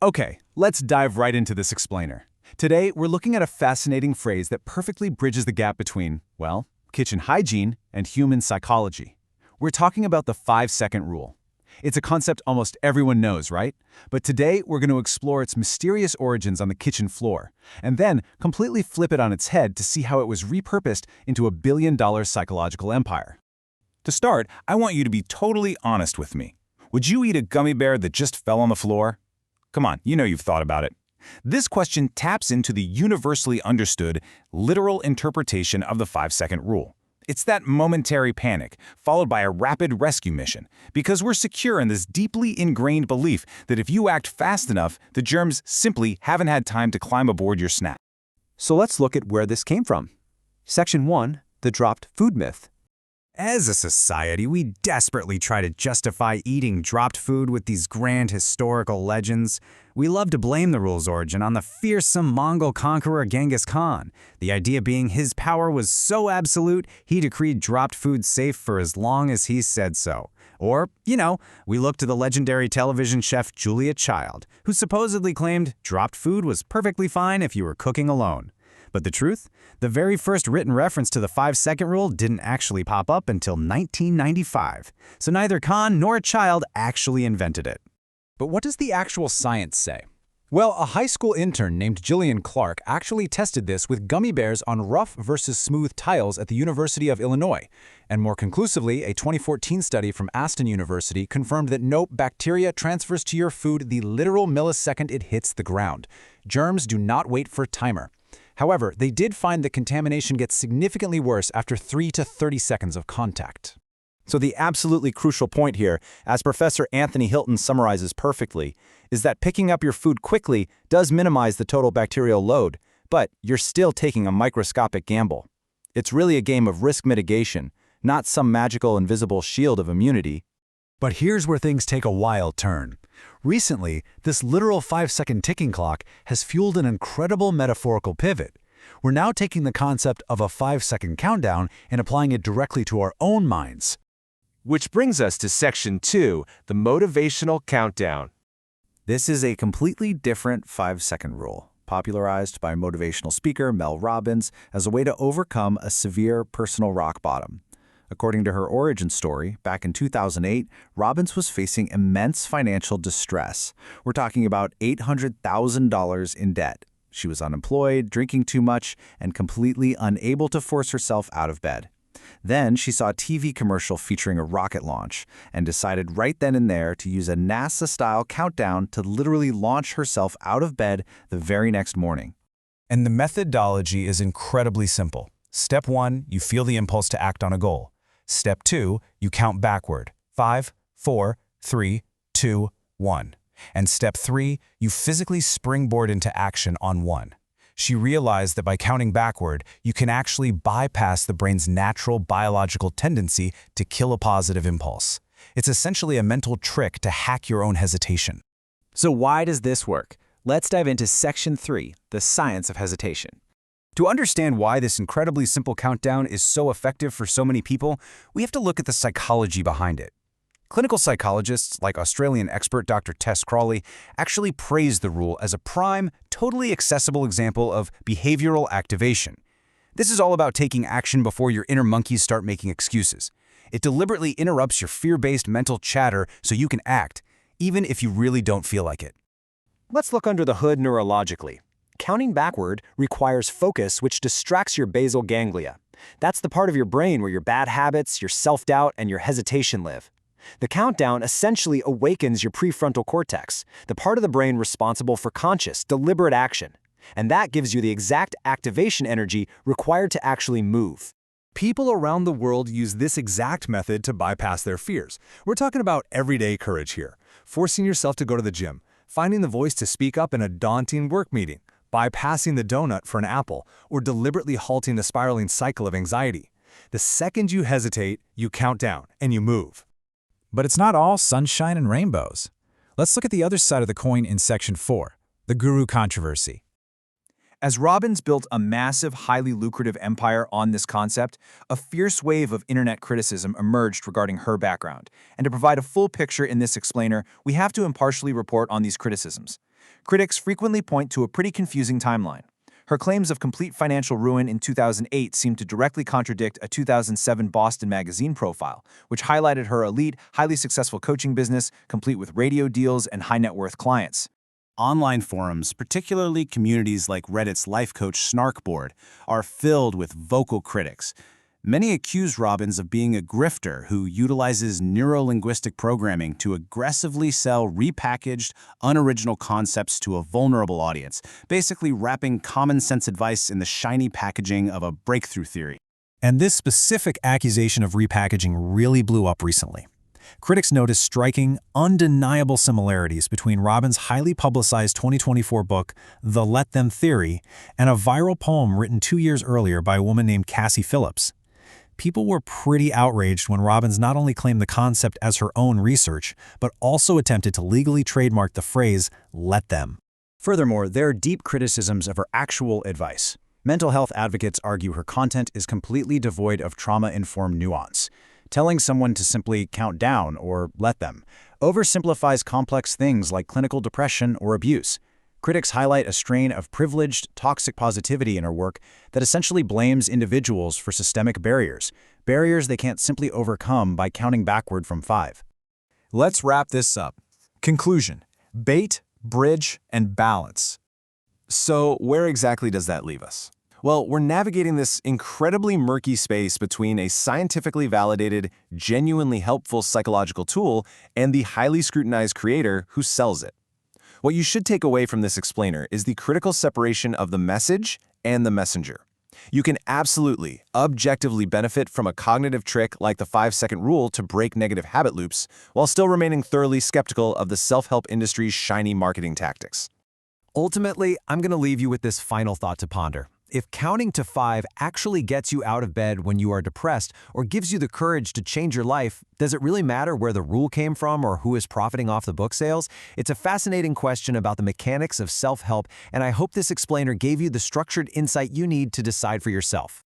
Okay, let's dive right into this explainer. Today, we're looking at a fascinating phrase that perfectly bridges the gap between, well, kitchen hygiene and human psychology. We're talking about the 5-second rule. It's a concept almost everyone knows, right? But today, we're going to explore its mysterious origins on the kitchen floor, and then completely flip it on its head to see how it was repurposed into a billion-dollar psychological empire. To start, I want you to be totally honest with me. Would you eat a gummy bear that just fell on the floor? Come on, you know you've thought about it. This question taps into the universally understood, literal interpretation of the 5-second rule. It's that momentary panic, followed by a rapid rescue mission, because we're secure in this deeply ingrained belief that if you act fast enough, the germs simply haven't had time to climb aboard your snack. So let's look at where this came from. Section 1, the dropped food myth. As a society, we desperately try to justify eating dropped food with these grand historical legends. We love to blame the rule's origin on the fearsome Mongol conqueror Genghis Khan, the idea being his power was so absolute he decreed dropped food safe for as long as he said so. Or, we look to the legendary television chef Julia Child, who supposedly claimed dropped food was perfectly fine if you were cooking alone. But the truth? The very first written reference to the 5-second rule didn't actually pop up until 1995, so neither Khan nor Child actually invented it. But what does the actual science say? Well, a high school intern named Jillian Clark actually tested this with gummy bears on rough versus smooth tiles at the University of Illinois. And more conclusively, a 2014 study from Aston University confirmed that nope, bacteria transfers to your food the literal millisecond it hits the ground. Germs do not wait for a timer. However, they did find that contamination gets significantly worse after 3 to 30 seconds of contact. So the absolutely crucial point here, as Professor Anthony Hilton summarizes perfectly, is that picking up your food quickly does minimize the total bacterial load, but you're still taking a microscopic gamble. It's really a game of risk mitigation, not some magical invisible shield of immunity. But here's where things take a wild turn. Recently, this literal 5-second ticking clock has fueled an incredible metaphorical pivot. We're now taking the concept of a 5-second countdown and applying it directly to our own minds. Which brings us to Section 2, the motivational countdown. This is a completely different 5-second rule, popularized by motivational speaker Mel Robbins as a way to overcome a severe personal rock bottom. According to her origin story, back in 2008, Robbins was facing immense financial distress. We're talking about $800,000 in debt. She was unemployed, drinking too much, and completely unable to force herself out of bed. Then she saw a TV commercial featuring a rocket launch and decided right then and there to use a NASA-style countdown to literally launch herself out of bed the very next morning. And the methodology is incredibly simple. Step 1, you feel the impulse to act on a goal. Step 2, you count backward. 5, 4, 3, 2, 1. And step 3, you physically springboard into action on 1. She realized that by counting backward, you can actually bypass the brain's natural biological tendency to kill a positive impulse. It's essentially a mental trick to hack your own hesitation. So why does this work? Let's dive into Section 3, the science of hesitation. To understand why this incredibly simple countdown is so effective for so many people, we have to look at the psychology behind it. Clinical psychologists, like Australian expert Dr. Tess Crawley, actually praise the rule as a prime, totally accessible example of behavioral activation. This is all about taking action before your inner monkeys start making excuses. It deliberately interrupts your fear-based mental chatter so you can act, even if you really don't feel like it. Let's look under the hood neurologically. Counting backward requires focus, which distracts your basal ganglia. That's the part of your brain where your bad habits, your self-doubt, and your hesitation live. The countdown essentially awakens your prefrontal cortex, the part of the brain responsible for conscious, deliberate action. And that gives you the exact activation energy required to actually move. People around the world use this exact method to bypass their fears. We're talking about everyday courage here. Forcing yourself to go to the gym, finding the voice to speak up in a daunting work meeting, bypassing the donut for an apple, or deliberately halting the spiraling cycle of anxiety. The second you hesitate, you count down and you move. But it's not all sunshine and rainbows. Let's look at the other side of the coin in Section 4, the guru controversy. As Robbins built a massive, highly lucrative empire on this concept, a fierce wave of internet criticism emerged regarding her background. And to provide a full picture in this explainer, we have to impartially report on these criticisms. Critics frequently point to a pretty confusing timeline. Her claims of complete financial ruin in 2008 seem to directly contradict a 2007 Boston Magazine profile, which highlighted her elite, highly successful coaching business, complete with radio deals and high-net-worth clients. Online forums, particularly communities like Reddit's life coach Snarkboard, are filled with vocal critics. Many accuse Robbins of being a grifter who utilizes neuro-linguistic programming to aggressively sell repackaged, unoriginal concepts to a vulnerable audience, basically wrapping common-sense advice in the shiny packaging of a breakthrough theory. And this specific accusation of repackaging really blew up recently. Critics noticed striking, undeniable similarities between Robbins' highly publicized 2024 book, The Let Them Theory, and a viral poem written 2 years earlier by a woman named Cassie Phillips. People were pretty outraged when Robbins not only claimed the concept as her own research, but also attempted to legally trademark the phrase, let them. Furthermore, there are deep criticisms of her actual advice. Mental health advocates argue her content is completely devoid of trauma-informed nuance. Telling someone to simply count down or let them oversimplifies complex things like clinical depression or abuse. Critics highlight a strain of privileged, toxic positivity in her work that essentially blames individuals for systemic barriers they can't simply overcome by counting backward from 5. Let's wrap this up. Conclusion: bait, bridge, and balance. So where exactly does that leave us? Well, we're navigating this incredibly murky space between a scientifically validated, genuinely helpful psychological tool and the highly scrutinized creator who sells it. What you should take away from this explainer is the critical separation of the message and the messenger. You can absolutely, objectively benefit from a cognitive trick like the 5-second rule to break negative habit loops, while still remaining thoroughly skeptical of the self-help industry's shiny marketing tactics. Ultimately, I'm going to leave you with this final thought to ponder. If counting to 5 actually gets you out of bed when you are depressed or gives you the courage to change your life, does it really matter where the rule came from or who is profiting off the book sales? It's a fascinating question about the mechanics of self-help, and I hope this explainer gave you the structured insight you need to decide for yourself.